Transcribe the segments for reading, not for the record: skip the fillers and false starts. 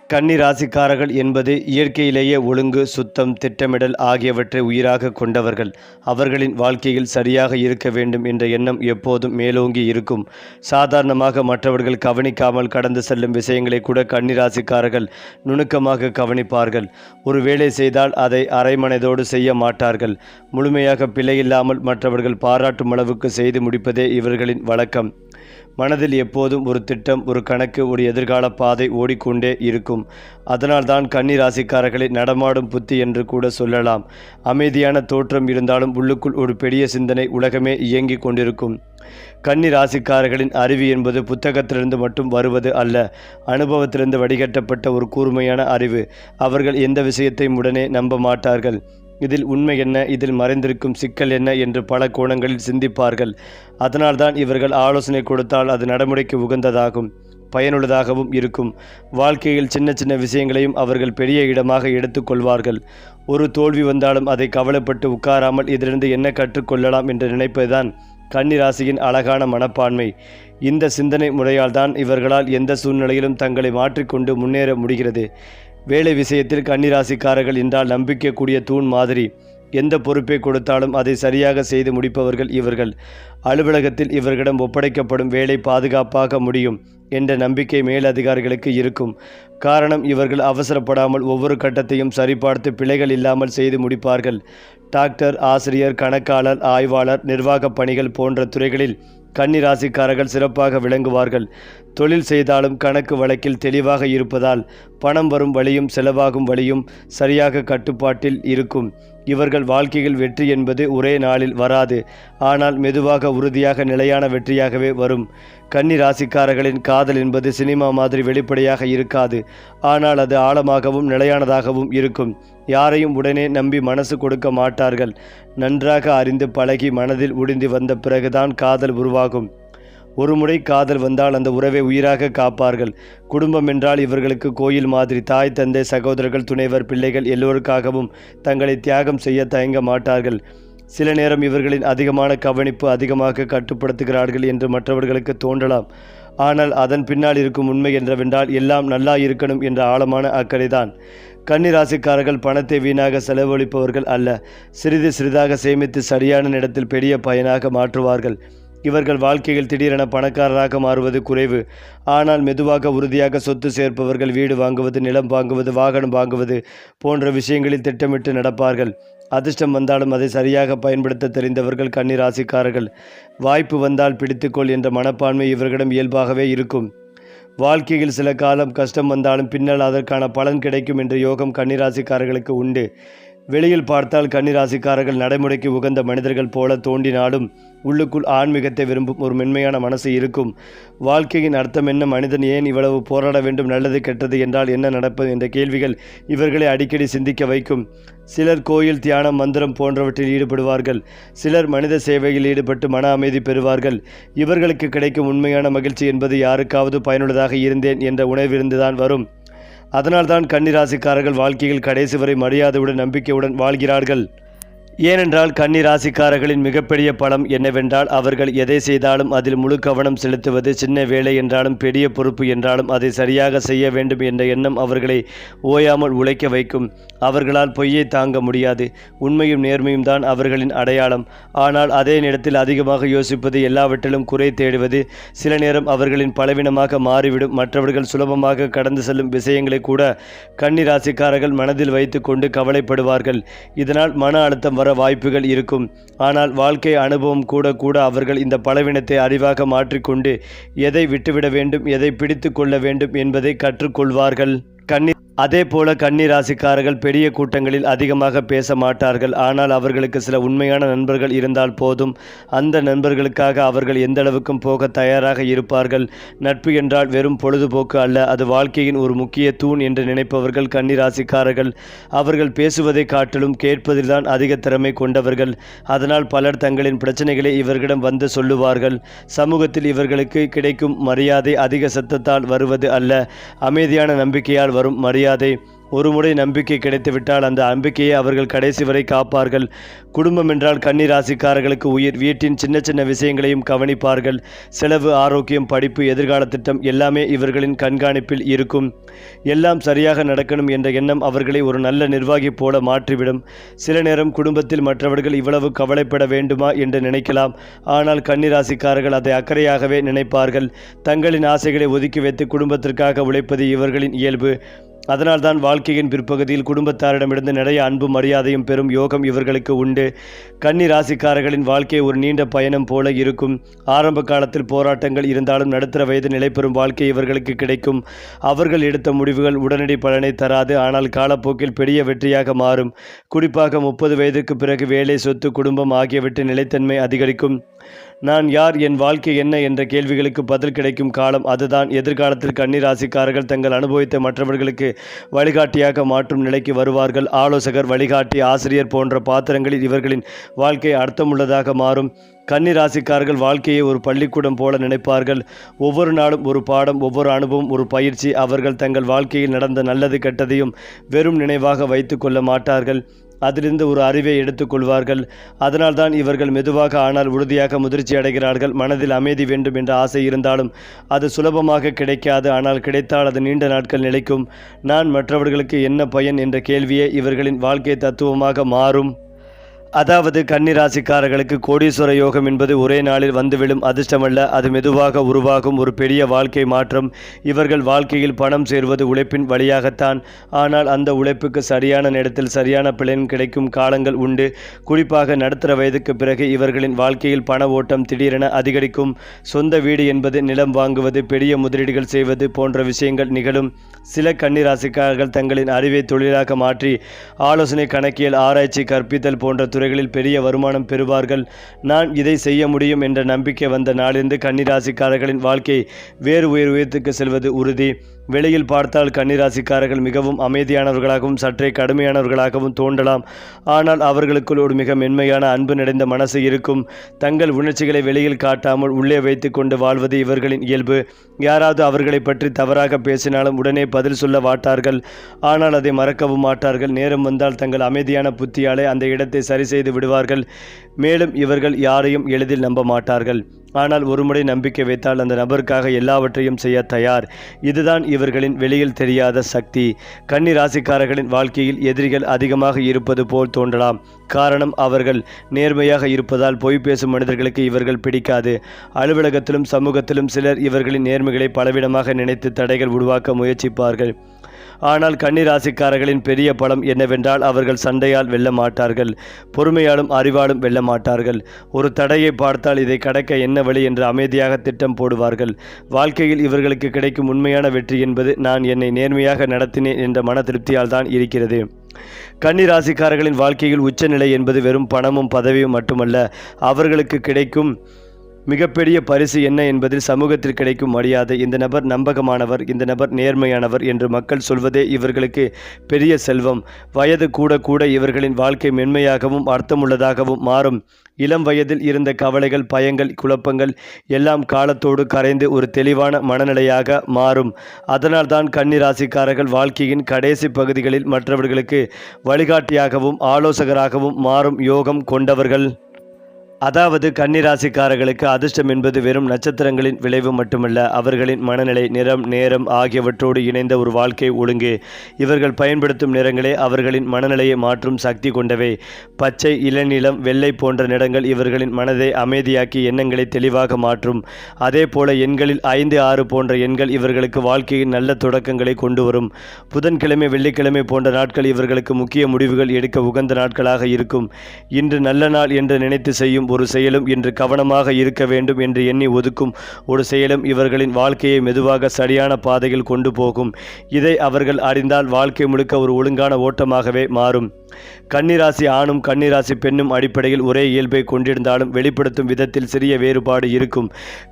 கன்னி ராசிக்காரர்கள் என்பது இயற்கையிலேயே ஒழுங்கு, சுத்தம், திட்டமிடல் ஆகியவற்றை உயிராக கொண்டவர்கள். அவர்களின் வாழ்க்கையில் சரியாக இருக்க வேண்டும் என்ற எண்ணம் எப்போதும் மேலோங்கி இருக்கும். சாதாரணமாக மற்றவர்கள் கவனிக்காமல் கடந்து செல்லும் விஷயங்களை கூட கன்னி ராசிக்காரர்கள் நுணுக்கமாக கவனிப்பார்கள். ஒரு வேலை செய்தால் அதை அரைமனதோடு செய்ய மாட்டார்கள். முழுமையாக பிழையில்லாமல் மற்றவர்கள் பாராட்டும் அளவுக்கு செய்து முடிப்பதே இவர்களின் வழக்கம். மனதில் எப்போதும் ஒரு திட்டம், ஒரு கணக்கு, ஒரு எதிர்கால பாதை ஓடிக்கொண்டே இருக்கும். அதனால்தான் கன்னி ராசிக்காரர்களை நடமாடும் புத்தி என்று கூட சொல்லலாம். அமைதியான தோற்றம் இருந்தாலும் உள்ளுக்குள் ஒரு பெரிய சிந்தனை உலகமே இயங்கிக் கொண்டிருக்கும். கன்னி ராசிக்காரர்களின் அறிவு என்பது புத்தகத்திலிருந்து மட்டும் வருவது அல்ல, அனுபவத்திலிருந்து வடிகட்டப்பட்ட ஒரு கூர்மையான அறிவு. அவர்கள் எந்த விஷயத்தையும் உடனே நம்ப மாட்டார்கள். இதில் உண்மை என்ன, இதில் மறைந்திருக்கும் சிக்கல் என்ன என்று பல கோணங்களில் சிந்திப்பார்கள். அதனால்தான் இவர்கள் ஆலோசனை கொடுத்தால் அது நடைமுறைக்கு உகந்ததாகும், பயனுள்ளதாகவும் இருக்கும். வாழ்க்கையில் சின்ன சின்ன விஷயங்களையும் அவர்கள் பெரிய இடமாக எடுத்துக்கொள்வார்கள். ஒரு தோல்வி வந்தாலும் அதை கவலைப்பட்டு உட்காராமல் இதிலிருந்து என்ன கற்றுக்கொள்ளலாம் என்று நினைப்பதுதான் கன்னி ராசியின் அழகான மனப்பான்மை. இந்த சிந்தனை முறையால் தான் இவர்களால் எந்த சூழ்நிலையிலும் தங்களை மாற்றிக்கொண்டு முன்னேற முடிகிறது. வேலை விஷயத்தில் கன்னிராசிக்காரர்கள் என்றால் நம்பிக்கைக்கூடிய தூண் மாதிரி. எந்த பொறுப்பை கொடுத்தாலும் அதை சரியாக செய்து முடிப்பவர்கள் இவர்கள். அலுவலகத்தில் இவர்களிடம் ஒப்படைக்கப்படும் வேலை பாதுகாப்பாக முடியும் என்ற நம்பிக்கை மேலதிகாரிகளுக்கு இருக்கும். காரணம், இவர்கள் அவசரப்படாமல் ஒவ்வொரு கட்டத்தையும் சரிபார்த்து பிழைகள் இல்லாமல் செய்து முடிப்பார்கள். டாக்டர், ஆசிரியர், கணக்காளர், ஆய்வாளர், நிர்வாக பணிகள் போன்ற துறைகளில் கன்னி ராசிக்காரர்கள் சிறப்பாக விளங்குவார்கள். தொழில் செய்தாலும் கணக்கு வழக்கில் தெளிவாக இருப்பதால் பணம் வரும் வழியும் செலவாகும் வழியும் சரியாக கட்டுப்பாட்டில் இருக்கும். இவர்கள் வாழ்க்கையில் வெற்றி என்பது ஒரே நாளில் வராது, ஆனால் மெதுவாக உறுதியாக நிலையான வெற்றியாகவே வரும். கன்னி ராசிக்காரர்களின் காதல் என்பது சினிமா மாதிரி வெளிப்படையாக இருக்காது, ஆனால் அது ஆழமாகவும் நிலையானதாகவும் இருக்கும். யாரையும் உடனே நம்பி மனசு கொடுக்க மாட்டார்கள். நன்றாக அறிந்து பழகி மனதில் உடிந்து வந்த பிறகுதான் காதல் உருவாகும். ஒரு முறை காதல் வந்தால் அந்த உறவை உயிராக காப்பார்கள். குடும்பம் என்றால் இவர்களுக்கு கோயில் மாதிரி. தாய், தந்தை, சகோதரர்கள், துணைவர், பிள்ளைகள் எல்லோருக்காகவும் தங்களை தியாகம் செய்ய தயங்க மாட்டார்கள். சில நேரம் இவர்களின் அதிகமான கவனிப்பு அதிகமாக கட்டுப்படுத்துகிறார்கள் என்று மற்றவர்களுக்கு தோன்றலாம். ஆனால் அதன் பின்னால் இருக்கும் உண்மை என்னவென்றால் எல்லாம் நல்லா இருக்கணும் என்ற ஆழமான அக்கறைதான். கன்னி ராசிக்காரர்கள் பணத்தை வீணாக செலவழிப்பவர்கள் அல்ல. சிறிது சிறிதாக சேமித்து சரியான இடத்தில் பெரிய பயனாக மாற்றுவார்கள். இவர்கள் வாழ்க்கையில் திடீரென பணக்காரராக மாறுவது குறைவு. ஆனால் மெதுவாக உறுதியாக சொத்து சேர்ப்பவர்கள். வீடு வாங்குவது, நிலம் வாங்குவது, வாகனம் வாங்குவது போன்ற விஷயங்களில் திட்டமிட்டு நடப்பார்கள். அதிர்ஷ்டம் வந்தாலும் அதை சரியாக பயன்படுத்த தெரிந்தவர்கள் கன்னி ராசிக்காரர்கள். வாய்ப்பு வந்தால் பிடித்துக்கொள் என்ற மனப்பான்மை இவர்களிடம் இயல்பாகவே இருக்கும். வாழ்க்கையில் சில காலம் கஷ்டம் வந்தாலும் பின்னால் அதற்கான பலன் கிடைக்கும் என்ற யோகம் கன்னி ராசிக்காரர்களுக்கு உண்டு. வெளியில் பார்த்தால் கன்னி ராசிக்காரர்கள் நடைமுறைக்கு உகந்த மனிதர்கள் போல தோன்றினாலும் உள்ளுக்குள் ஆன்மீகத்தை விரும்பும் ஒரு மென்மையான மனசு இருக்கும். வாழ்க்கையின் அர்த்தம் என்ன, மனிதன் ஏன் இவ்வளவு போராட வேண்டும், நல்லது கெட்டது என்றால் என்ன நடப்பது என்ற கேள்விகள் இவர்களை அடிக்கடி சிந்திக்க வைக்கும். சிலர் கோயில், தியானம், மந்திரம் போன்றவற்றில் ஈடுபடுவார்கள். சிலர் மனித சேவையில் ஈடுபட்டு மன அமைதி பெறுவார்கள். இவர்களுக்கு கிடைக்கும் உண்மையான மகிழ்ச்சி என்பது யாருக்காவது பயனுள்ளதாக இருந்தேன் என்ற உணர்விருந்துதான் வரும். அதனால்தான் கன்னி ராசிக்காரர்கள் வாழ்க்கையில் கடைசி வரை மரியாதையுடன் நம்பிக்கையுடன் வாழ்கிறார்கள். ஏனென்றால் கன்னி ராசிக்காரர்களின் மிகப்பெரிய பலம் என்னவென்றால் அவர்கள் எதை செய்தாலும் அதில் முழு கவனம் செலுத்துவது. சின்ன வேலை என்றாலும் பெரிய பொறுப்பு என்றாலும் அதை சரியாக செய்ய வேண்டும் என்ற எண்ணம் அவர்களை ஓயாமல் உழைக்க வைக்கும். அவர்களால் பொய்யை தாங்க முடியாது. உண்மையும் நேர்மையும் தான் அவர்களின் அடையாளம். ஆனால் அதே நேரத்தில் அதிகமாக யோசிப்பது, எல்லாவற்றிலும் குறை தேடுவது சில நேரம் அவர்களின் பலவீனமாக மாறிவிடும். மற்றவர்கள் சுலபமாக கடந்து செல்லும் விஷயங்களை கூட கன்னி ராசிக்காரர்கள் மனதில் வைத்து கொண்டு கவலைப்படுவார்கள். இதனால் மன அழுத்தம் வர வாய்ப்புகள் இருக்கும். ஆனால் வாழ்க்கை அனுபவம் கூட கூட அவர்கள் இந்த பலவீனத்தை அறிவாக மாற்றிக்கொண்டு எதை விட்டுவிட வேண்டும், எதை பிடித்து கொள்ள வேண்டும் என்பதை கற்றுக்கொள்வார்கள். அதே போல கன்னி ராசிக்காரர்கள் பெரிய கூட்டங்களில் அதிகமாக பேச மாட்டார்கள். ஆனால் அவர்களுக்கு சில உண்மையான நண்பர்கள் இருந்தால் போதும். அந்த நண்பர்களுக்காக அவர்கள் எந்த அளவுக்கும் போக தயாராக இருப்பார்கள். நட்பு என்றால் வெறும் பொழுதுபோக்கு அல்ல, அது வாழ்க்கையின் ஒரு முக்கிய தூண் என்று நினைப்பவர்கள் கன்னி ராசிக்காரர்கள். அவர்கள் பேசுவதை காட்டிலும் கேட்பதில்தான் அதிக திறமை கொண்டவர்கள். அதனால் பலர் தங்களின் பிரச்சனைகளை இவர்களிடம் வந்து சொல்லுவார்கள். சமூகத்தில் இவர்களுக்கு கிடைக்கும் மரியாதை அதிக சத்தத்தால் வருவது அல்ல, அமைதியான நம்பிக்கையால் வரும் மரியாதை. ஒருமுறை நம்பிக்கை கிடைத்துவிட்டால் அந்த நம்பிக்கையை அவர்கள் கடைசி வரை காப்பார்கள். குடும்பம் என்றால் கன்னி ராசிக்காரர்களுக்கு உயிர். வீட்டின் சின்ன சின்ன விஷயங்களையும் கவனிப்பார்கள். செலவு, ஆரோக்கியம், படிப்பு, எதிர்கால திட்டம் எல்லாமே இவர்களின் கண்காணிப்பில் இருக்கும். எல்லாம் சரியாக நடக்கணும் என்ற எண்ணம் அவர்களை ஒரு நல்ல நிர்வாகி போல மாற்றிவிடும். சில நேரம் குடும்பத்தில் மற்றவர்கள் இவ்வளவு கவலைப்பட வேண்டுமா என்று நினைக்கலாம். ஆனால் கன்னி ராசிக்காரர்கள் அதை அக்கறையாகவே நினைப்பார்கள். தங்களின் ஆசைகளை ஒதுக்கி வைத்து குடும்பத்திற்காக உழைப்பது இவர்களின் இயல்பு. அதனால்தான் வாழ்க்கையின் பிற்பகுதியில் குடும்பத்தாரிடமிருந்து நிறைய அன்பு மரியாதையும் பெறும் யோகம் இவர்களுக்கு உண்டு. கன்னி ராசிக்காரர்களின் வாழ்க்கை ஒரு நீண்ட பயணம் போல இருக்கும். ஆரம்ப காலத்தில் போராட்டங்கள் இருந்தாலும் நடுத்தர வயது நிலைபெறும் வாழ்க்கை இவர்களுக்கு கிடைக்கும். அவர்கள் எடுத்த முடிவுகள் உடனடி பலனை தராது, ஆனால் காலப்போக்கில் பெரிய வெற்றியாக மாறும். குறிப்பாக 30 வயதுக்கு பிறகு வேலை, சொத்து, குடும்பம் ஆகியவற்றின் நிலைத்தன்மை அதிகரிக்கும். நான் யார், என் வாழ்க்கை என்ன என்ற கேள்விகளுக்கு பதில் கிடைக்கும் காலம் அதுதான். எதிர்காலத்தில் கன்னி ராசிக்காரர்கள் தங்கள் அனுபவத்தை மற்றவர்களுக்கு வழிகாட்டியாக மாற்றும் நிலைக்கு வருவார்கள். ஆலோசகர், வழிகாட்டி, ஆசிரியர் போன்ற பாத்திரங்களில் இவர்களின் வாழ்க்கை அர்த்தமுள்ளதாக மாறும். கன்னி ராசிக்காரர்கள் வாழ்க்கையை ஒரு பள்ளிக்கூடம் போல நினைப்பார்கள். ஒவ்வொரு நாளும் ஒரு பாடம், ஒவ்வொரு அனுபவம் ஒரு பயிற்சி. அவர்கள் தங்கள் வாழ்க்கையில் நடந்த நல்லது கெட்டதையும் வெறும் நினைவாக வைத்து கொள்ள மாட்டார்கள். அதிலிருந்து ஒரு அறிவை எடுத்துக்கொள்வார்கள். அதனால்தான் இவர்கள் மெதுவாக ஆனால் உறுதியாக முதிர்ச்சி அடைகிறார்கள். மனதில் அமைதி வேண்டும் என்ற ஆசை இருந்தாலும் அது சுலபமாக கிடைக்காது. ஆனால் கிடைத்தால் அது நீண்ட நாட்கள் நிலைக்கும். நான் மற்றவர்களுக்கு என்ன பயன் என்ற கேள்வியே இவர்களின் வாழ்க்கை தத்துவமாக மாறும். அதாவது கன்னி ராசிக்காரர்களுக்கு கோடீஸ்வர யோகம் என்பது ஒரே நாளில் வந்துவிடும் அதிர்ஷ்டமல்ல, அது மெதுவாக உருவாகும் ஒரு பெரிய வாழ்க்கை மாற்றம். இவர்கள் வாழ்க்கையில் பணம் சேர்வது உழைப்பின் வழியாகத்தான். ஆனால் அந்த உழைப்புக்கு சரியான நேரத்தில் சரியான பலன் கிடைக்கும் காலங்கள் உண்டு. குறிப்பாக நடுத்தர வயதுக்கு பிறகு இவர்களின் வாழ்க்கையில் பண ஓட்டம் திடீரென அதிகரிக்கும். சொந்த வீடு என்பது, நிலம் வாங்குவது, பெரிய முதலீடுகள் செய்வது போன்ற விஷயங்கள் நிகழும். சில கன்னி ராசிக்காரர்கள் தங்களின் அறிவை தொழிலாக மாற்றி ஆலோசனை, கணக்கியல், ஆராய்ச்சி, கற்பித்தல் போன்ற துறைகளில் பெரிய வருமானம் பெறுவார்கள். நான் இதை செய்ய முடியும் என்ற நம்பிக்கை வந்த நாளிலிருந்து கன்னி ராசிக்காரர்களின் வாழ்க்கை வேறு உயரத்துக்கு செல்வது உறுதி. வெளியில் பார்த்தால் கன்னி ராசிக்காரர்கள் மிகவும் அமைதியானவர்களாகவும் சற்றே கடுமையானவர்களாகவும் தோன்றலாம். ஆனால் அவர்களுக்குள் ஒரு மிக மென்மையான அன்பு நிறைந்த மனசு இருக்கும். தங்கள் உணர்ச்சிகளை வெளியில் காட்டாமல் உள்ளே வைத்து கொண்டு வாழ்வது இவர்களின் இயல்பு. யாராவது அவர்களை பற்றி தவறாக பேசினாலும் உடனே பதில் சொல்ல மாட்டார்கள். ஆனால் அதை மறக்கவும் மாட்டார்கள். நேரம் வந்தால் தங்கள் அமைதியான புத்தியாலே அந்த இடத்தை சரி செய்து விடுவார்கள். மேலும் இவர்கள் யாரையும் எளிதில் நம்ப மாட்டார்கள். ஆனால் ஒருமுறை நம்பிக்கை வைத்தால் அந்த நபருக்காக எல்லாவற்றையும் செய்ய தயார். இதுதான் இவர்களின் வெளியில் தெரியாத சக்தி. கன்னி ராசிக்காரர்களின் வாழ்க்கையில் எதிரிகள் அதிகமாக இருப்பது போல் தோன்றலாம். காரணம், அவர்கள் நேர்மையாக இருப்பதால் பொய் பேசும் மனிதர்களுக்கு இவர்கள் பிடிக்காது. அலுவலகத்திலும் சமூகத்திலும் சிலர் இவர்களின் நேர்மைகளை பலவிதமாக நினைத்து தடைகள் உருவாக்க முயற்சிப்பார்கள். ஆனால் கன்னி ராசிக்காரர்களின் பெரிய பலம் என்னவென்றால் அவர்கள் சண்டையால் வெல்ல மாட்டார்கள், பொறுமையாலும் அறிவாலும் வெல்ல மாட்டார்கள். ஒரு தடையை பார்த்தால் இதை கடக்க என்ன வழி என்று அமைதியாக திட்டம் போடுவார்கள். வாழ்க்கையில் இவர்களுக்கு கிடைக்கும் உண்மையான வெற்றி என்பது நான் என்னை நேர்மையாக நடத்தினேன் என்ற மன திருப்தியால் தான் இருக்கிறது. கன்னி ராசிக்காரர்களின் வாழ்க்கையில் உச்சநிலை என்பது வெறும் பணமும் பதவியும் மட்டுமல்ல. அவர்களுக்கு கிடைக்கும் மிகப்பெரிய பரிசு என்ன என்பதில் சமூகத்தில் கிடைக்கும் மரியாதை. இந்த நபர் நம்பகமானவர், இந்த நபர் நேர்மையானவர் என்று மக்கள் சொல்வதே இவர்களுக்கு பெரிய செல்வம். வயது கூட கூட இவர்களின் வாழ்க்கை மென்மையாகவும் அர்த்தமுள்ளதாகவும் மாறும். இளம் வயதில் இருந்த கவலைகள், பயங்கள், குழப்பங்கள் எல்லாம் காலத்தோடு கரைந்து ஒரு தெளிவான மனநிலையாக மாறும். அதனால்தான் கன்னி ராசிக்காரர்கள் வாழ்க்கையின் கடைசி பகுதிகளில் மற்றவர்களுக்கு வழிகாட்டியாகவும் ஆலோசகராகவும் மாறும் யோகம் கொண்டவர்கள். அதாவது கன்னி ராசிக்காரர்களுக்கு அதிர்ஷ்டம் என்பது வெறும் நட்சத்திரங்களின் விளைவு மட்டுமல்ல, அவர்களின் மனநிலை, நிறம், நேரம் ஆகியவற்றோடு இணைந்த ஒரு வாழ்க்கை ஒழுங்கு. இவர்கள் பயன்படுத்தும் நிறங்களே அவர்களின் மனநிலையை மாற்றும் சக்தி கொண்டவை. பச்சை, இளநீலம், வெள்ளை போன்ற நிறங்கள் இவர்களின் மனதை அமைதியாக்கி எண்ணங்களை தெளிவாக மாற்றும். அதே போல எண்களில் 5, 6 போன்ற எண்கள் இவர்களுக்கு வாழ்க்கையின் நல்ல தொடக்கங்களை கொண்டு வரும். புதன்கிழமை, வெள்ளிக்கிழமை போன்ற நாட்கள் இவர்களுக்கு முக்கிய முடிவுகள் எடுக்க உகந்த நாட்களாக இருக்கும். இன்று நல்ல நாள் என்று நினைத்து செய்யும் ஒரு செயலும் இன்று கவனமாக இருக்க வேண்டும் என்று எண்ணி ஒதுக்கும் ஒரு செயலும் இவர்களின் வாழ்க்கையை மெதுவாக சரியான பாதையில் கொண்டு போகும். இதை அவர்கள் அறிந்தால் வாழ்க்கை முழுக்க ஒரு ஒழுங்கான ஓட்டமாகவே மாறும். கன்னிராசி ஆணும் கன்னிராசி பெண்ணும் அடிப்படையில் ஒரே இயல்பை கொண்டிருந்தாலும் வெளிப்படுத்தும் விதத்தில் சிறிய வேறுபாடு இருக்கும்.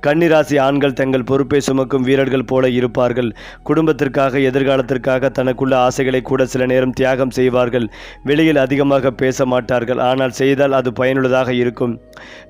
கன்னிராசி ஆண்கள் தங்கள் பொறுப்பை சுமக்கும் வீரர்கள் போல இருப்பார்கள். குடும்பத்திற்காக, எதிர்காலத்திற்காக தனக்குள்ள ஆசைகளை கூட சில நேரம் தியாகம் செய்வார்கள். வெளியில் அதிகமாக பேச மாட்டார்கள், ஆனால் செய்தால் அது பயனுள்ளதாக இருக்கும்.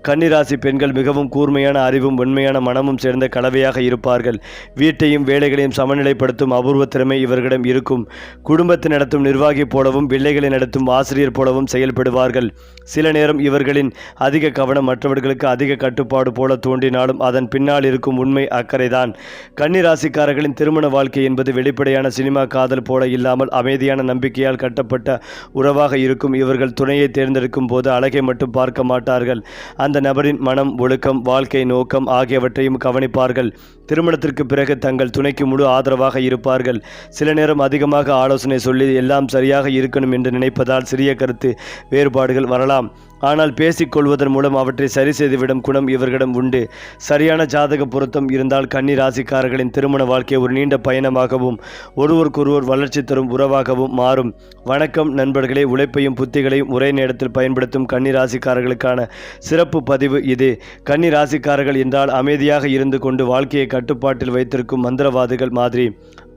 கன்னிராசி பெண்கள் மிகவும் கூர்மையான அறிவும் உண்மையான மனமும் சேர்ந்த கலவையாக இருப்பார்கள். வீட்டையும் வேலைகளையும் சமநிலைப்படுத்தும் அபூர்வ திறமை இவர்களிடம் இருக்கும். குடும்பத்தை நடத்தும் நிர்வாகி போலவும் பிள்ளைகளை நடத்தும் ஆசிரியர் போலவும் செயல்படுவார்கள். சில நேரம் இவர்களின் அதிக கவனம் மற்றவர்களுக்கு அதிக கட்டுப்பாடு போல தோன்றினாலும் அதன் பின்னால் இருக்கும் உண்மை அக்கறைதான். கன்னிராசிக்காரர்களின் திருமண வாழ்க்கை என்பது வெளிப்படையான சினிமா காதல் போல இல்லாமல் அமைதியான நம்பிக்கையால் கட்டப்பட்ட உறவாக இருக்கும். இவர்கள் துணையை தேர்ந்தெடுக்கும் போது அழகை மட்டும் பார்க்க மாட்டார்கள், அந்த நபரின் மனம், ஒழுக்கம், வாழ்க்கை நோக்கம் ஆகியவற்றையும் கவனிப்பார்கள். திருமணத்திற்கு பிறகு தங்கள் துணைக்கு முழு ஆதரவாக இருப்பார்கள். சில நேரம் அதிகமாக ஆலோசனை சொல்லி எல்லாம் சரியாக இருக்கணும் என்று நினைப்பதால் சிறிய கருத்து வேறுபாடுகள் வரலாம். ஆனால் பேசிக்கொள்வதன் மூலம் அவற்றை சரி செய்துவிடும் குணம் இவர்களிடம் உண்டு. சரியான ஜாதக பொருத்தம் இருந்தால் கன்னி ராசிக்காரர்களின் திருமண வாழ்க்கை ஒரு நீண்ட பயணமாகவும் ஒருவருக்கொருவர் வளர்ச்சி தரும் உறவாகவும் மாறும். வணக்கம் நண்பர்களே, உழைப்பையும் புத்திகளையும் ஒரே நேரத்தில் பயன்படுத்தும் கன்னி ராசிக்காரர்களுக்கான சிறப்பு பதிவு இது. கன்னி ராசிக்காரர்கள் என்றால் அமைதியாக இருந்து கொண்டு வாழ்க்கையை கட்டுப்பாட்டில் வைத்திருக்கும் மந்திரவாதிகள் மாதிரி.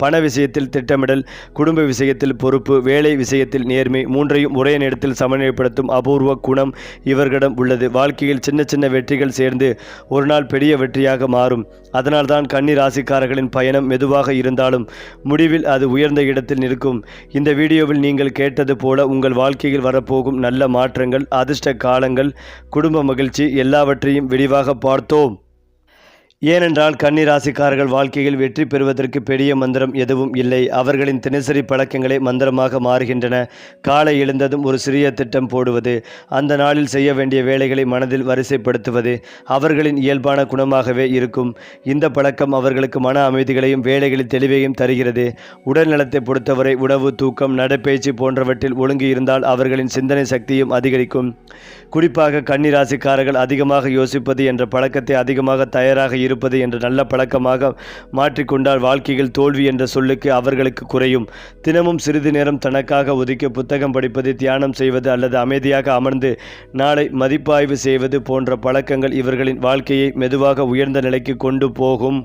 பண விஷயத்தில் திட்டமிடல், குடும்ப விஷயத்தில் பொறுப்பு, வேலை விஷயத்தில் நேர்மை, மூன்றையும் ஒரே நேரத்தில் சமநிலைப்படுத்தும் அபூர்வ குணம் இவர்களிடம் உள்ளது. வாழ்க்கையில் சின்ன சின்ன வெற்றிகள் சேர்ந்து ஒரு நாள் பெரிய வெற்றியாக மாறும். அதனால்தான் கன்னி ராசிக்காரர்களின் பயணம் மெதுவாக இருந்தாலும் முடிவில் அது உயர்ந்த இடத்தில் நிற்கும். இந்த வீடியோவில் நீங்கள் கேட்டது போல உங்கள் வாழ்க்கையில் வரப்போகும் நல்ல மாற்றங்கள், அதிர்ஷ்ட காலங்கள், குடும்ப மகிழ்ச்சி எல்லாவற்றையும் விரிவாக பார்த்தோம். ஏனென்றால் கன்னி ராசிக்காரர்கள் வாழ்க்கையில் வெற்றி பெறுவதற்கு பெரிய மந்திரம் எதுவும் இல்லை. அவர்களின் தினசரி பழக்கங்களே மந்திரமாக மாறுகின்றன. காலை எழுந்ததும் ஒரு சிறிய திட்டம் போடுவது, அந்த நாளில் செய்ய வேண்டிய வேலைகளை மனதில் வரிசைப்படுத்துவது அவர்களின் இயல்பான குணமாகவே இருக்கும். இந்த பழக்கம் அவர்களுக்கு மன அமைதிகளையும் வேலைகளில் தெளிவையும் தருகிறது. உடல் நலத்தை பொறுத்தவரை உணவு, தூக்கம், நடைப்பயிற்சி போன்றவற்றில் ஒழுங்கு இருந்தால் அவர்களின் சிந்தனை சக்தியும் அதிகரிக்கும். குறிப்பாக கன்னி ராசிக்காரர்கள் அதிகமாக யோசிப்பது என்ற பழக்கத்தை அதிகமாக தயாராக இருப்பது என்ற நல்ல பழக்கமாக மாற்றிக்கொண்டால் வாழ்க்கையில் தோல்வி என்ற சொல்லுக்கு அவர்களுக்கு குறையும். தினமும் சிறிது நேரம் தனக்காக ஒதுக்கி புத்தகம் படிப்பது, தியானம் செய்வது அல்லது அமைதியாக அமர்ந்து நாளை மதிப்பாய்வு செய்வது போன்ற பழக்கங்கள் இவர்களின் வாழ்க்கையை மெதுவாக உயர்ந்த நிலைக்கு கொண்டு போகும்.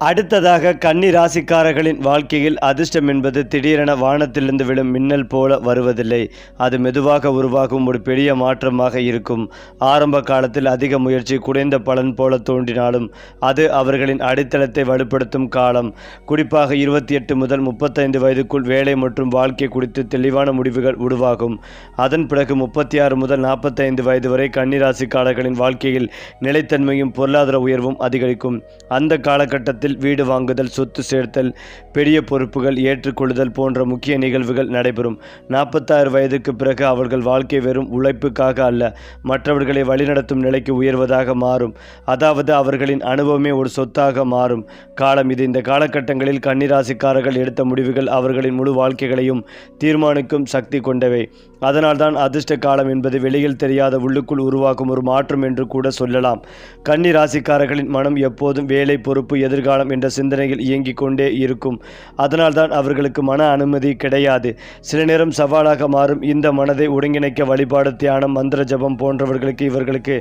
அடுத்ததாக கன்னி ராசிக்காரர்களின் வாழ்க்கையில் அதிர்ஷ்டம் என்பது திடீரென வானத்திலிருந்து விழும் மின்னல் போல வருவதில்லை. அது மெதுவாக உருவாகும் ஒரு பெரிய மாற்றமாக இருக்கும். ஆரம்ப காலத்தில் அதிக முயற்சி குறைந்த பலன் போல தோன்றினாலும் அது அவர்களின் அடித்தளத்தை வலுப்படுத்தும் காலம். குறிப்பாக 28 முதல் 35 வயதுக்குள் வேலை மற்றும் வாழ்க்கை குறித்து தெளிவான முடிவுகள் உருவாகும். அதன் பிறகு 36 முதல் 45 வயது வரை கன்னி ராசிக்காரர்களின் வாழ்க்கையில் நிலைத்தன்மையும் பொருளாதார உயர்வும் அதிகரிக்கும். அந்த காலகட்டத்தில் வீடு வாங்குதல், சொத்து சேர்த்தல், பெரிய பொறுப்புகள் ஏற்றுக்கொள்ளுதல் போன்ற முக்கிய நிகழ்வுகள் நடைபெறும். 46 வயதுக்கு பிறகு அவர்கள் வாழ்க்கை வெறும் உழைப்புக்காக அல்ல, மற்றவர்களை வழிநடத்தும் நிலைக்கு உயர்வதாக மாறும். அதாவது அவர்களின் அனுபவமே ஒரு சொத்தாக மாறும் காலம் இது. இந்த காலகட்டங்களில் கன்னிராசிக்காரர்கள் எடுத்த முடிவுகள் அவர்களின் முழு வாழ்க்கைகளையும் தீர்மானிக்கும் சக்தி கொண்டவை. அதனால்தான் அதிர்ஷ்ட காலம் என்பது வெளியில் தெரியாத உள்ளுக்குள் உருவாக்கும் ஒரு மாற்றம் என்று கூட சொல்லலாம். கன்னி ராசிக்காரர்களின் மனம் எப்போதும் வேலை, பொறுப்பு, எதிர்காலம் என்ற சிந்தனையில் இயங்கிக் கொண்டே இருக்கும். அதனால்தான் அவர்களுக்கு மன அனுமதி கிடையாது. சில நேரம் சவாலாக மாறும். இந்த மனதை ஒருங்கிணைக்க வழிபாடு, தியானம், மந்திர ஜபம் போன்றவர்களுக்கு இவர்களுக்கு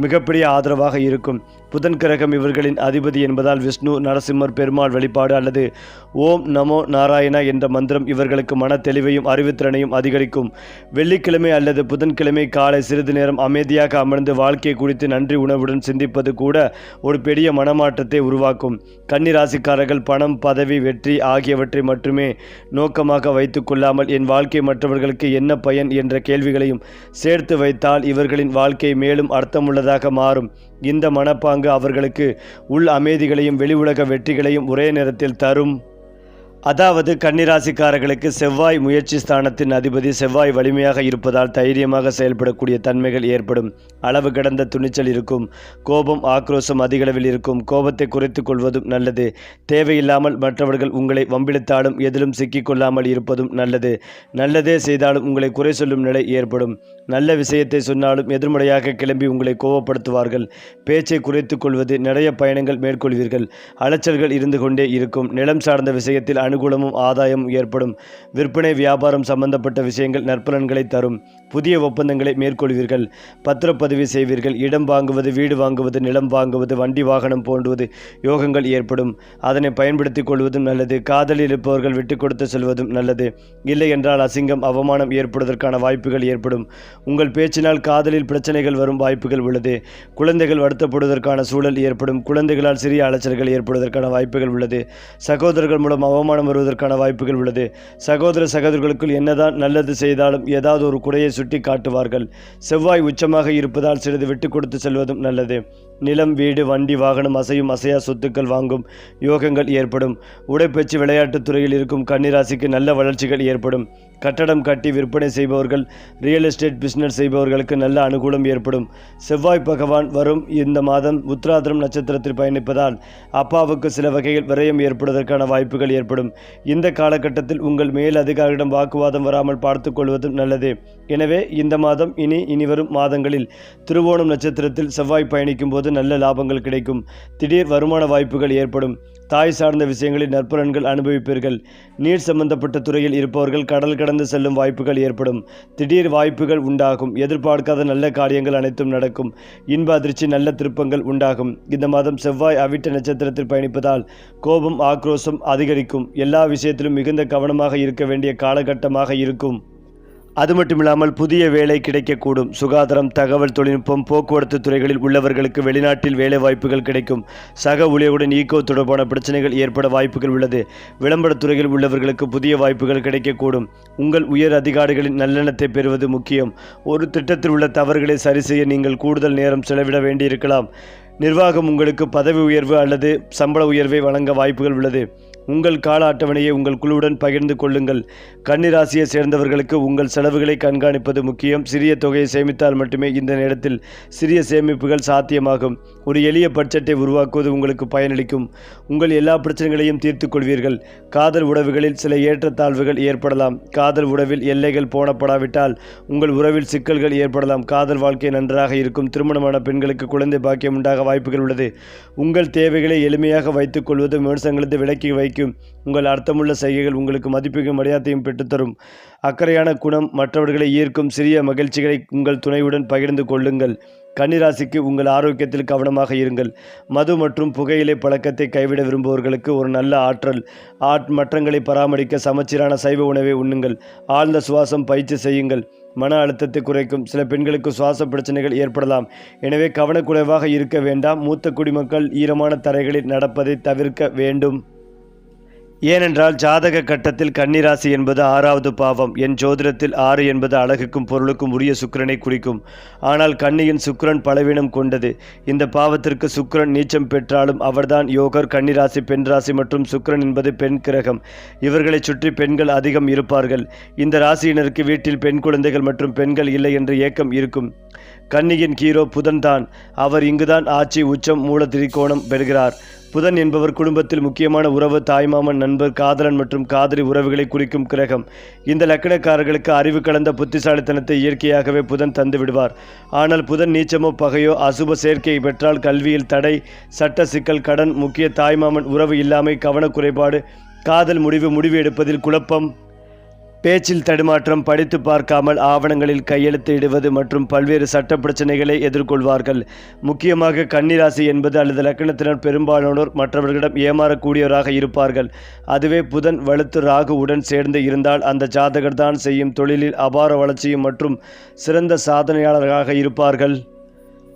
மிகப்பெரிய ஆதரவாக இருக்கும். புதன் கிரகம் இவர்களின் அதிபதி என்பதால் விஷ்ணு, நரசிம்மர், பெருமாள் வழிபாடு அல்லது ஓம் நமோ நாராயணா என்ற மந்திரம் இவர்களுக்கு மன தெளிவையும் அறிவுத்திறனையும் அதிகரிக்கும். வெள்ளிக்கிழமை அல்லது புதன்கிழமை காலை சிறிது நேரம் அமைதியாக அமர்ந்து வாழ்க்கை குறித்து நன்றி உணர்வுடன் சிந்திப்பது கூட ஒரு பெரிய மனமாற்றத்தை உருவாக்கும். கன்னி ராசிக்காரர்கள் பணம், பதவி, வெற்றி ஆகியவற்றை மட்டுமே நோக்கமாக வைத்து கொள்ளாமல் என் வாழ்க்கை மற்றவர்களுக்கு என்ன பயன் என்ற கேள்விகளையும் சேர்த்து வைத்தால் இவர்களின் வாழ்க்கை மேலும் அர்த்தமுள்ளதாக மாறும். இந்த மனப்பாங்கு அவர்களுக்கு உள் அமைதிகளையும் வெளி உலக வெற்றிகளையும் ஒரே நேரத்தில் தரும். அதாவது கன்னிராசிக்காரர்களுக்கு செவ்வாய் முயற்சி ஸ்தானத்தின் அதிபதி. செவ்வாய் வலிமையாக இருப்பதால் தைரியமாக செயல்படக்கூடிய தன்மைகள் ஏற்படும். அளவு கடந்த துணிச்சல் இருக்கும். கோபம், ஆக்ரோஷம் அதிகளவில் இருக்கும். கோபத்தை குறைத்து கொள்வதும் நல்லது. தேவையில்லாமல் மற்றவர்கள் உங்களை வம்பிழுத்தாலும் எதிலும் சிக்கிக்கொள்ளாமல் இருப்பதும் நல்லது. நல்லதே செய்தாலும் உங்களை குறை சொல்லும் நிலை ஏற்படும். நல்ல விஷயத்தை சொன்னாலும் எதிர்மறையாக கிளம்பி உங்களை கோபப்படுத்துவார்கள். பேச்சை குறைத்து கொள்வது. நிறைய பயணங்கள் மேற்கொள்வீர்கள். அலைச்சல்கள் இருந்து கொண்டே இருக்கும். நிலம் சார்ந்த விஷயத்தில் அனுகூலமும் ஆதாயமும் ஏற்படும். விற்பனை வியாபாரம் சம்பந்தப்பட்ட விஷயங்கள் நற்பலன்களை தரும். புதிய ஒப்பந்தங்களை மேற்கொள்வீர்கள். பத்திரப்பதிவு செய்வீர்கள். இடம் வாங்குவது, வீடு வாங்குவது, நிலம் வாங்குவது, வண்டி வாகனம் போன்றுவது யோகங்கள் ஏற்படும். அதனை பயன்படுத்திக் கொள்வதும் நல்லது. காதலில் இருப்பவர்கள் விட்டு கொடுத்து செல்வதும் நல்லது. இல்லை என்றால் அசிங்கம், அவமானம் ஏற்படுவதற்கான வாய்ப்புகள் ஏற்படும். உங்கள் பேச்சினால் காதலில் பிரச்சனைகள் வரும் வாய்ப்புகள் உள்ளது. குழந்தைகள் வருத்தப்படுவதற்கான சூழல் ஏற்படும். குழந்தைகளால் சிறிய அலைச்சல்கள் ஏற்படுவதற்கான வாய்ப்புகள் உள்ளது. சகோதரர்கள் மூலம் அவமானம் வருவதற்கான வாய்ப்புகள் உள்ளது. சகோதரர்களுக்குள் என்னதான் நல்லது செய்தாலும் ஏதாவது ஒரு குறையை சுட்டி காட்டுவார்கள். செவ்வாய் உச்சமாக இருப்பதால் சிறிது விட்டு கொடுத்து செல்வதும் நல்லது. நிலம், வீடு, வண்டி, வாகனம், அசையும் அசையா சொத்துக்கள் வாங்கும் யோகங்கள் ஏற்படும். உடைப்பயிற்சி விளையாட்டுத் துறையில் இருக்கும் கன்னிராசிக்கு நல்ல வளர்ச்சிகள் ஏற்படும். கட்டடம் கட்டி விற்பனை செய்பவர்கள், ரியல் எஸ்டேட் பிசினஸ் செய்பவர்களுக்கு நல்ல அனுகூலம் ஏற்படும். செவ்வாய் பகவான் வரும் இந்த மாதம் உத்திராதிரம் நட்சத்திரத்தில் பயணிப்பதால் அப்பாவுக்கு சில வகையில் விரயம் ஏற்படுவதற்கான வாய்ப்புகள் ஏற்படும். இந்த காலகட்டத்தில் உங்கள் மேல் அதிகாரியிடம் வாக்குவாதம் வராமல் பார்த்துக் கொள்வதும் நல்லது. எனவே இந்த மாதம் இனி வரும் மாதங்களில் திருவோணம் நட்சத்திரத்தில் செவ்வாய் பயணிக்கும் போது நல்ல லாபங்கள் கிடைக்கும். திடீர் வருமான வாய்ப்புகள் ஏற்படும். தாய் சார்ந்த விஷயங்களில் நற்பலன்கள் அனுபவிப்பீர்கள். நீர் சம்பந்தப்பட்ட துறையில் இருப்பவர்கள் கடல் கடந்து செல்லும் வாய்ப்புகள் ஏற்படும். திடீர் வாய்ப்புகள் உண்டாகும். எதிர்பார்க்காத நல்ல காரியங்கள் அனைத்தும் நடக்கும். இன்ப அதிர்ச்சி, நல்ல திருப்பங்கள் உண்டாகும். இந்த மாதம் செவ்வாய் அவிட்ட நட்சத்திரத்தில் பயணிப்பதால் கோபம், ஆக்ரோஷம் அதிகரிக்கும். எல்லா விஷயத்திலும் மிகுந்த கவனமாக இருக்க வேண்டிய காலகட்டமாக இருக்கும். அது மட்டுமில்லாமல் புதிய வேலை கிடைக்கக்கூடும். சுகாதாரம், தகவல் தொழில்நுட்பம், போக்குவரத்து துறைகளில் உள்ளவர்களுக்கு வெளிநாட்டில் வேலை வாய்ப்புகள் கிடைக்கும். சக ஊழியருடன் ஈகோ தொடர்பான பிரச்சனைகள் ஏற்பட வாய்ப்புகள் உள்ளது. விளம்பரத்துறையில் உள்ளவர்களுக்கு புதிய வாய்ப்புகள் கிடைக்கக்கூடும். உங்கள் உயர் அதிகாரிகளின் நல்லெண்ணத்தை பெறுவது முக்கியம். ஒரு திட்டத்தில் உள்ள தவறுகளை சரி செய்ய நீங்கள் கூடுதல் நேரம் செலவிட வேண்டியிருக்கலாம். நிர்வாகம் உங்களுக்கு பதவி உயர்வு அல்லது சம்பள உயர்வை வழங்க வாய்ப்புகள் உள்ளது. உங்கள் கால அட்டவணையை உங்கள் குழுவுடன் பகிர்ந்து கொள்ளுங்கள். கன்னிராசியை சேர்ந்தவர்களுக்கு உங்கள் செலவுகளை கண்காணிப்பது முக்கியம். சிறிய தொகையை சேமித்தால் மட்டுமே இந்த நேரத்தில் சிறிய சேமிப்புகள் சாத்தியமாகும். ஒரு எளிய பட்ஜெட்டை உருவாக்குவது உங்களுக்கு பயனளிக்கும். உங்கள் எல்லா பிரச்சனைகளையும் தீர்த்து கொள்வீர்கள். காதல் உறவுகளில் சில ஏற்றத்தாழ்வுகள் ஏற்படலாம். காதல் உறவில் எல்லைகள் போடப்படாவிட்டால் உங்கள் உறவில் சிக்கல்கள் ஏற்படலாம். காதல் வாழ்க்கை நன்றாக இருக்கும். திருமணமான பெண்களுக்கு குழந்தை பாக்கியம் உண்டாக வாய்ப்புகள் உள்ளது. உங்கள் தேவைகளை எளிமையாக வைத்துக் கொள்வது விமர்சனங்களை விலக்கி வைக்கும். உங்கள் அர்த்தமுள்ள செய்கைகள் உங்களுக்கு மதிப்பையும் மரியாதையும் பெற்றுத்தரும். அக்கறையான குணம் மற்றவர்களை ஈர்க்கும். சிறிய மகிழ்ச்சிகளை உங்கள் துணையுடன் பகிர்ந்து கொள்ளுங்கள். கன்னிராசிக்கு உங்கள் ஆரோக்கியத்தில் கவனமாக இருங்கள். மது மற்றும் புகையிலை பழக்கத்தை கைவிட விரும்புபவர்களுக்கு ஒரு நல்ல மற்றங்களை பராமரிக்க சமச்சீரான சைவ உணவை உண்ணுங்கள். ஆழ்ந்த சுவாசம் பயிற்சி செய்யுங்கள். மன அழுத்தத்தை குறைக்கும். சில பெண்களுக்கு சுவாச பிரச்சனைகள் ஏற்படலாம். எனவே கவனக்குறைவாக இருக்க வேண்டாம். மூத்த குடிமக்கள் ஈரமான தரைகளில் நடப்பதை தவிர்க்க வேண்டும். ஏனென்றால் ஜாதக கட்டத்தில் கன்னிராசி என்பது 6வது பாவம். என் ஜோதிடத்தில் 6 என்பது அழகுக்கும் பொருளுக்கும் உரிய சுக்கிரனை குறிக்கும். ஆனால் கன்னியின் சுக்கிரன் பலவீனம் கொண்டது. இந்த பாவத்திற்கு சுக்கிரன் நீச்சம் பெற்றாலும் அவர்தான் யோகர். கன்னிராசி பெண் ராசி மற்றும் சுக்கிரன் என்பது பெண் கிரகம். இவர்களை சுற்றி பெண்கள் அதிகம் இருப்பார்கள். இந்த ராசியினருக்கு வீட்டில் பெண் குழந்தைகள் மற்றும் பெண்கள் இல்லை என்ற ஏக்கம் இருக்கும். கன்னியின் ஹீரோ புதன் தான். அவர் இங்குதான் ஆட்சி, உச்சம், மூல திரிகோணம் பெறுகிறார். புதன் என்பவர் குடும்பத்தில் முக்கியமான உறவு, தாய்மாமன், நண்பர், காதலன் மற்றும் காதலி உறவுகளை குறிக்கும் கிரகம். இந்த லக்கணக்காரர்களுக்கு அறிவு கலந்த புத்திசாலித்தனத்தை இயற்கையாகவே புதன் தந்து விடுவார். ஆனால் புதன் நீச்சமோ பகையோ அசுப சேர்க்கை பெற்றால் கல்வியில் தடை, சட்ட சிக்கல், கடன், முக்கிய தாய்மாமன் உறவு இல்லாமை, கவனக்குறைபாடு, காதல் முடிவு எடுப்பதில் குழப்பம், பேச்சில் தடுமாற்றம், படித்து பார்க்காமல் ஆவணங்களில் கையெழுத்து இடுவது மற்றும் பல்வேறு சட்ட பிரச்சனைகளை எதிர்கொள்வார்கள். முக்கியமாக கன்னிராசி என்பது அல்லது லக்கணத்தினர் பெரும்பாலானோர் மற்றவர்களிடம் ஏமாறக்கூடியவராக இருப்பார்கள். அதுவே புதன் வலுத்து ராகு உடன் சேர்ந்து இருந்தால் அந்த ஜாதகர் தான் செய்யும் தொழிலில் அபார வளர்ச்சியும் மற்றும் சிறந்த சாதனையாளராக இருப்பார்கள்.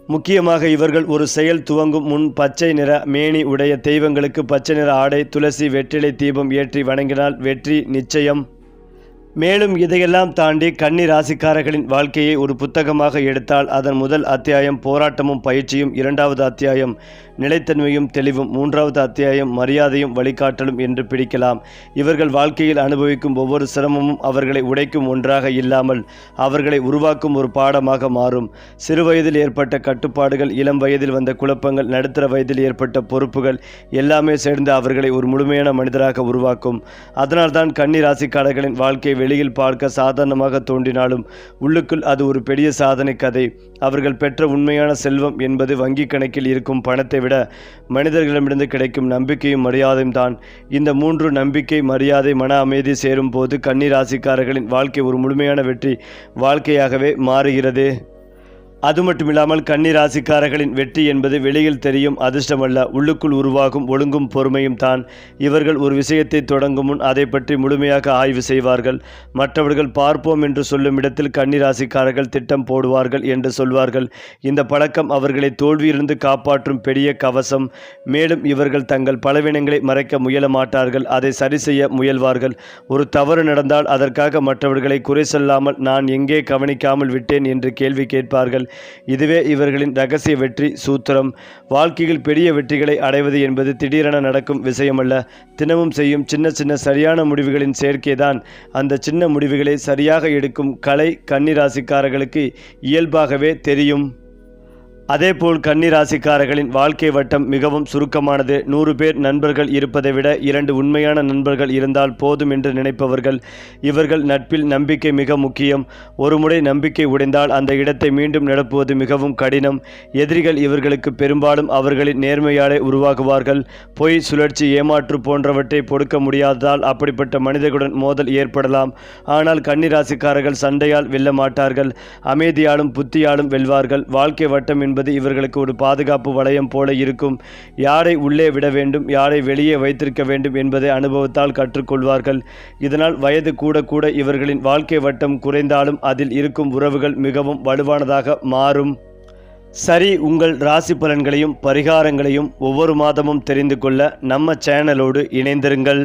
முக்கியமாக இவர்கள் ஒரு செயல் துவங்கும் முன் பச்சை நிற மேனி உடைய தெய்வங்களுக்கு பச்சை நிற ஆடை, துளசி, வெற்றிலை தீபம் ஏற்றி வணங்கினால் வெற்றி நிச்சயம். மேலும் இதையெல்லாம் தாண்டி கன்னி ராசிக்காரர்களின் வாழ்க்கையை ஒரு புத்தகமாக எடுத்தால் அதன் முதல் அத்தியாயம் போராட்டமும் பயிற்சியும், 2வது அத்தியாயம் நிலைத்தன்மையும் தெளிவும், 3வது அத்தியாயம் மரியாதையும் வழிகாட்டலும் என்று பிடிக்கலாம். இவர்கள் வாழ்க்கையில் அனுபவிக்கும் ஒவ்வொரு சிரமமும் அவர்களை உடைக்கும் ஒன்றாக இல்லாமல் அவர்களை உருவாக்கும் ஒரு பாடமாக மாறும். சிறு வயதில் ஏற்பட்ட கட்டுப்பாடுகள், இளம் வயதில் வந்த குழப்பங்கள், நடுத்தர வயதில் ஏற்பட்ட பொறுப்புகள் எல்லாமே சேர்ந்து அவர்களை ஒரு முழுமையான மனிதராக உருவாக்கும். அதனால்தான் கன்னி ராசிக்காரர்களின் வாழ்க்கை வெளியில் பார்க்க சாதாரணமாக தோன்றினாலும் உள்ளுக்குள் அது ஒரு பெரிய சாதனை கதை. அவர்கள் பெற்ற உண்மையான செல்வம் என்பது வங்கி கணக்கில் இருக்கும் பணத்தை விட மனிதர்களிடமிருந்து கிடைக்கும் நம்பிக்கையும் மரியாதையும் தான். இந்த 3 நம்பிக்கை, மரியாதை, மன அமைதி சேரும் போது கன்னி ராசிக்காரர்களின் வாழ்க்கை ஒரு முழுமையான வெற்றி வாழ்க்கையாகவே மாறுகிறது. அது மட்டுமில்லாமல் கன்னி ராசிக்காரர்களின் வெற்றி என்பது வெளியில் தெரியும் அதிர்ஷ்டமல்ல, உள்ளுக்குள் உருவாகும் ஒழுங்கும் பொறுமையும் தான். இவர்கள் ஒரு விஷயத்தை தொடங்கும் முன் அதை பற்றி முழுமையாக ஆய்வு செய்வார்கள். மற்றவர்கள் பார்ப்போம் என்று சொல்லும் இடத்தில் கன்னி ராசிக்காரர்கள் திட்டம் போடுவார்கள் என்று சொல்வார்கள். இந்த பழக்கம் அவர்களை தோல்வியிலிருந்து காப்பாற்றும் பெரிய கவசம். மேலும் இவர்கள் தங்கள் பலவீனங்களை மறைக்க முயல மாட்டார்கள், அதை சரி செய்ய முயல்வார்கள். ஒரு தவறு நடந்தால் அதற்காக மற்றவர்களை குறை சொல்லாமல் நான் எங்கே கவனிக்காமல் விட்டேன் என்று கேள்வி கேட்பார்கள். இதுவே இவர்களின் இரகசிய வெற்றி சூத்திரம். வாழ்க்கையில் பெரிய வெற்றிகளை அடைவது என்பது திடீரென நடக்கும் விஷயமல்ல, தினமும் செய்யும் சின்ன சின்ன சரியான முடிவுகளின் சேர்க்கைதான். அந்த சின்ன முடிவுகளை சரியாக எடுக்கும் கலை கன்னி ராசிக்காரர்களுக்கு இயல்பாகவே தெரியும். அதேபோல் கன்னி ராசிக்காரர்களின் வாழ்க்கை வட்டம் மிகவும் சுருக்கமானது. 100 பேர் நண்பர்கள் இருப்பதை விட 2 உண்மையான நண்பர்கள் இருந்தால் போதும் என்று நினைப்பவர்கள். இவர்கள் நட்பில் நம்பிக்கை மிக முக்கியம். ஒரு முறை நம்பிக்கை உடைந்தால் அந்த இடத்தை மீண்டும் நிரப்புவது மிகவும் கடினம். எதிரிகள் இவர்களுக்கு பெரும்பாலும் அவர்களின் நேர்மையாலே உருவாகுவார்கள். பொய், சுழற்சி, ஏமாற்று போன்றவற்றை பொறுக்க முடியாததால் அப்படிப்பட்ட மனிதர்களுடன் மோதல் ஏற்படலாம். ஆனால் கன்னி ராசிக்காரர்கள் சண்டையால் வெல்ல மாட்டார்கள், அமைதியாலும் புத்தியாலும் வெல்வார்கள். வாழ்க்கை வட்டம் என்பது இவர்களுக்கு ஒரு பாதுகாப்பு வளையம் போல இருக்கும். யாரை உள்ளே விட வேண்டும், யாரை வெளியே வைத்திருக்க வேண்டும் என்பதை அனுபவத்தால் கற்றுக்கொள்வார்கள். இதனால் வயது கூட கூட இவர்களின் வாழ்க்கை வட்டம் குறைந்தாலும் அதில் இருக்கும் உறவுகள் மிகவும் வலுவானதாக மாறும். சரி, உங்கள் ராசி பலன்களையும் பரிகாரங்களையும் ஒவ்வொரு மாதமும் தெரிந்து கொள்ள நம்ம சேனலோடு இணைந்திருங்கள்.